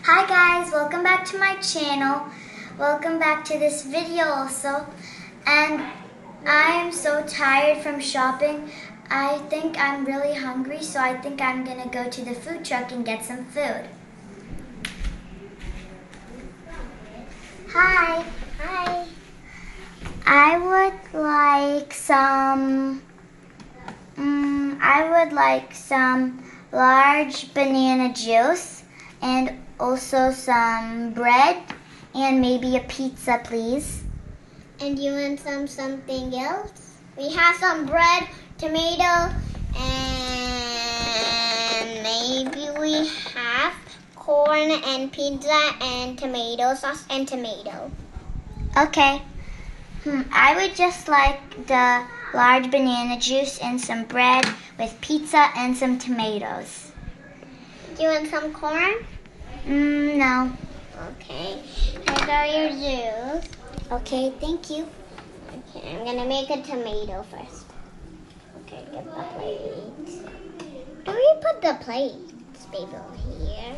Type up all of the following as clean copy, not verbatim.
Hi guys, welcome back to my channel. Welcome back to this video also. And I am so tired from shopping. I think I'm really hungry, so I think I'm gonna go to the food truck and get some food. Hi. Hi. I would like some large banana juice and also some bread and maybe a pizza, please. And you want something else? We have some bread, tomato, and maybe we have corn and pizza and tomato sauce and tomato. Okay. I would just like the large banana juice and some bread with pizza and some tomatoes. Do you want some corn? No. Okay. Here go your juice. Okay, thank you. Okay, I'm gonna make a tomato first. Okay, get the plate. Do we put the plates, baby, over here?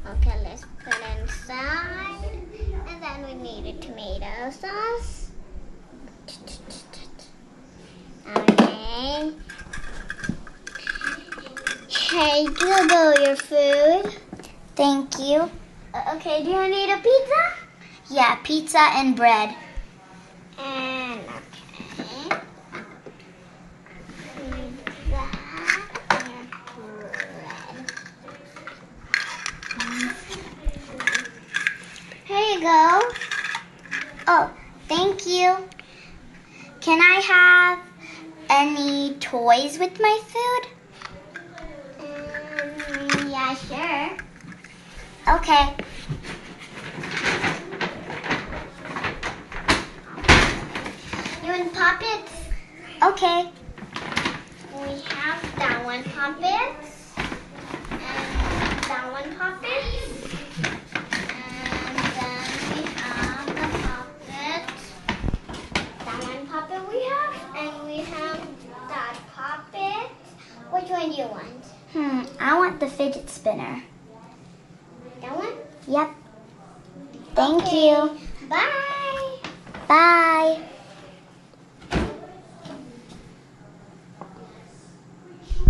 Okay, let's put it inside. And then we need a tomato sauce. Okay. Here you go, your food. Thank you. Okay, do you need a pizza? Yeah, pizza and bread. And okay. Pizza and bread. Here you go. Oh, thank you. Can I have any toys with my food? Yeah, sure. Okay. You want Poppets? Okay. We have that one Poppets. And that one Poppets. And then we have the Poppets. That one Poppet we have. And we have that Poppet. Which one do you want? I want the fidget spinner. That one? Yep. Thank Okay. you. Bye. Bye.